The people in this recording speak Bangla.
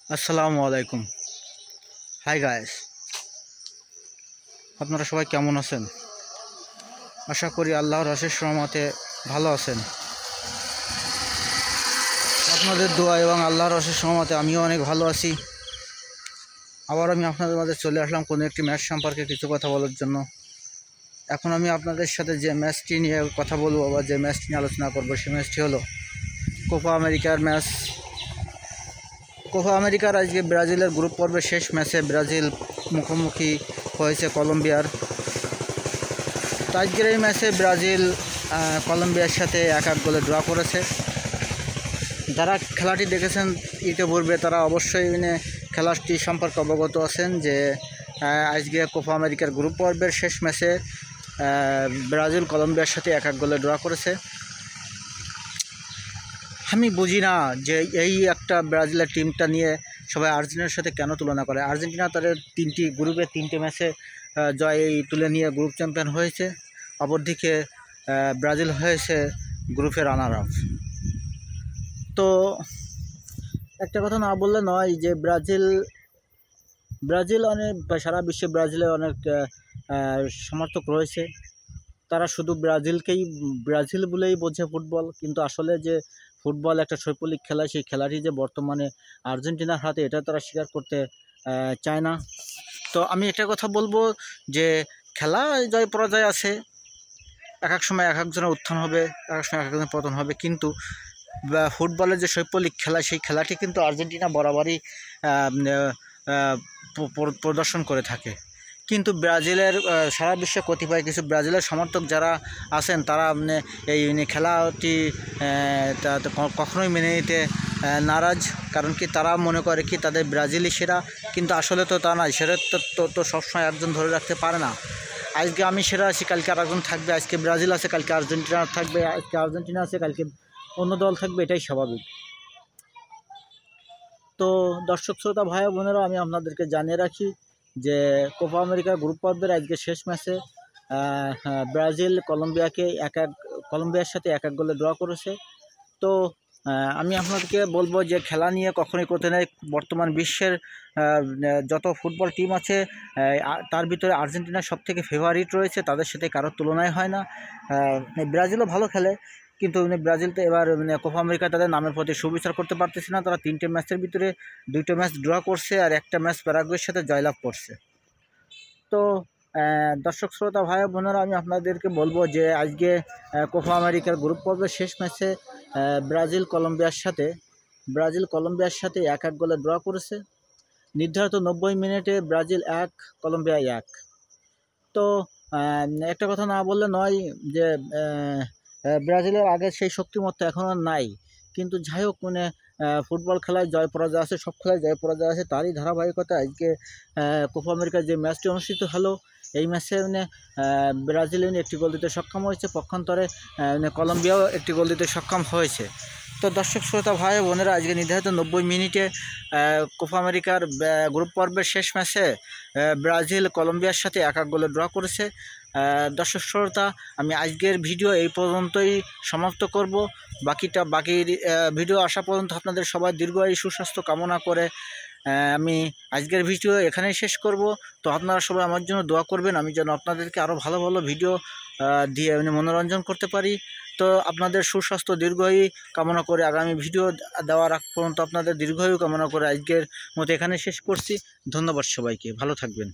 আসসালামু আলাইকুম। হাই গাইস, আপনারা সবাই কেমন আছেন? আশা করি আল্লাহর অশেষ রহমতে ভালো আছেন। আপনাদের দোয়া এবং আল্লাহর অশেষ রহমতে আমিও অনেক ভালো আছি। আবার আমি আপনাদের মাঝে চলে আসলাম কোনো একটি ম্যাচ সম্পর্কে কিছু কথা বলার জন্য। এখন আমি আপনাদের সাথে যে ম্যাচটি নিয়ে কথা বলবো বা যে ম্যাচটি নিয়ে আলোচনা করবো, সেই ম্যাচটি হলো কোপা আমেরিকার ম্যাচ। কোপা আমেরিকার আজকে ব্রাজিলের গ্রুপ পর্বের শেষ ম্যাচে ব্রাজিল মুখোমুখি হয়েছে কলম্বিয়ার। তো আজকের এই ম্যাচে ব্রাজিল কলম্বিয়ার সাথে 1-1 গোলে ড্র করেছে। যারা খেলাটি দেখেছেন ইতিপূর্বে তারা অবশ্যই খেলাটি সম্পর্কে অবগত আছেন যে আজকে কোপা আমেরিকার গ্রুপ পর্বের শেষ ম্যাচে ব্রাজিল কলম্বিয়ার সাথে 1-1 গোলে ড্র করেছে। আমি বুঝি না যে এই একটা ব্রাজিলের টিমটা নিয়ে সবাই আর্জেন্টিনার সাথে কেন তুলনা করে। আর্জেন্টিনা তাদের 3টি গ্রুপে 3টে ম্যাচে জয় তুলে নিয়ে গ্রুপ চ্যাম্পিয়ন হয়েছে। অপরদিকে ব্রাজিল হয়েছে গ্রুপে রানার আপ। তো একটা কথা না বললে নয় যে ব্রাজিল অনেক সারা বিশ্বে ব্রাজিলের অনেক সমর্থক রয়েছে। তারা শুধু ব্রাজিল বলেই বোঝে ফুটবল, কিন্তু আসলে যে ফুটবল একটা শৈল্পিক খেলা, সেই খেলাটি যে বর্তমানে আর্জেন্টিনার হাতে এটা তারা স্বীকার করতে চায় না। তো আমি একটা কথা বলবো যে খেলা জয় পরাজয় আছে, এক সময় এক একজনের উত্থান হবে, এক সময় এক একজনের পতন হবে, কিন্তু ফুটবলের যে শৈল্পিক খেলা, সেই খেলাটি কিন্তু আর্জেন্টিনা বরাবরই প্রদর্শন করে থাকে। কিন্তু ব্রাজিলের সারা বিশ্বে কতিপয় কিছু ব্রাজিলের সমর্থক যারা আছেন তারা এই খেলাটি কখনোই মেনে নিতে নারাজ। কারণ কি, তারা মনে করে কি তাদের ব্রাজিলই সেরা, কিন্তু আসলে তো তা নয়। সেরা তো সবসময় একজন ধরে রাখতে পারে না। আজকে আমি সেরা আছি, কালকে আর একজন থাকবে। আজকে ব্রাজিল আছে, কালকে আর্জেন্টিনা থাকবে। আজকে আর্জেন্টিনা আছে, কালকে অন্য দল থাকবে, এটাই স্বাভাবিক। তো দর্শক শ্রোতা ভাই বোনেরা, আমি আপনাদেরকে জানিয়ে রাখি যে কোপা আমেরিকার গ্রুপ পর্বের আজকে শেষ ম্যাচে ব্রাজিল কলম্বিয়ার সাথে 1-1 গোলে ড্র করেছে। তো আমি আপনাদেরকে বলবো যে খেলা নিয়ে কখনোই করতে নেই। বর্তমান বিশ্বের যত ফুটবল টিম আছে তার ভিতরে আর্জেন্টিনা সবথেকে ফেভারিট রয়েছে, তাদের সাথে কারোর তুলনায় হয় না। ব্রাজিলও ভালো খেলে, কিন্তু ব্রাজিল তো এবার কোপা আমেরিকা তাদের নামের প্রতি সুবিচার করতে পারতেছে না। তারা 3টে ম্যাচের ভিতরে 2টো ম্যাচ ড্র করছে আর একটা ম্যাচ প্যারাগুয়ের সাথে জয়লাভ করছে। তো দর্শক শ্রোতা ভাই বোনেরা, আমি আপনাদেরকে বলবো যে আজকে কোপা আমেরিকার গ্রুপ পর্বের শেষ ম্যাচে ব্রাজিল কলম্বিয়ার সাথে 1-1 গোলে ড্র করেছে। নির্ধারিত 90 মিনিটে ব্রাজিল 1, কলম্বিয়া 1। তো একটা কথা না বললে নয় যে ব্রাজিলের আগের সেই শক্তিমত্তা এখন আর নাই। কিন্তু যাই হোক, ফুটবল খেলায় জয় পরাজয় আছে, সব খেলায় জয় পরাজয় আছে। তারই ধারাবাহিকতা আজকে কোপা আমেরিকার যে ম্যাচটি অনুষ্ঠিত হলো, এই ম্যাচে ব্রাজিল 1টি গোল দিতে সক্ষম হয়েছে, পক্ষান্তরে কলম্বিয়াও 1টি গোল দিতে সক্ষম হয়েছে। তো দর্শক শ্রোতা ভাই বোনেরা, আজকে নির্ধারিত 90 মিনিটে কোপা আমেরিকার গ্রুপ পর্বের শেষ ম্যাচে ব্রাজিল কলম্বিয়ার সাথে 1-1 গোলে ড্র করেছে। দর্শক শ্রোতা, আমি আজকের ভিডিও এই পর্যন্তই সমাপ্ত করব। বাকি ভিডিও আসা পর্যন্ত আপনাদের সবাই দীর্ঘায়ু সুস্বাস্থ্য কামনা করে আমি আজকের ভিডিও এখানেই শেষ করব। তো আপনারা সবাই আমার জন্য দোয়া করবেন, আমি যেন আপনাদেরকে আরও ভালো ভালো ভিডিও দিয়ে মনোরঞ্জন করতে পারি। তো আপনাদের সুস্বাস্থ্য দীর্ঘায়ু কামনা করে আগামী ভিডিও দেওয়ার আগ পর্যন্ত আপনাদের দীর্ঘায়ু কামনা করে আজকের মতো এখানে শেষ করছি। ধন্যবাদ সবাইকে, ভালো থাকবেন।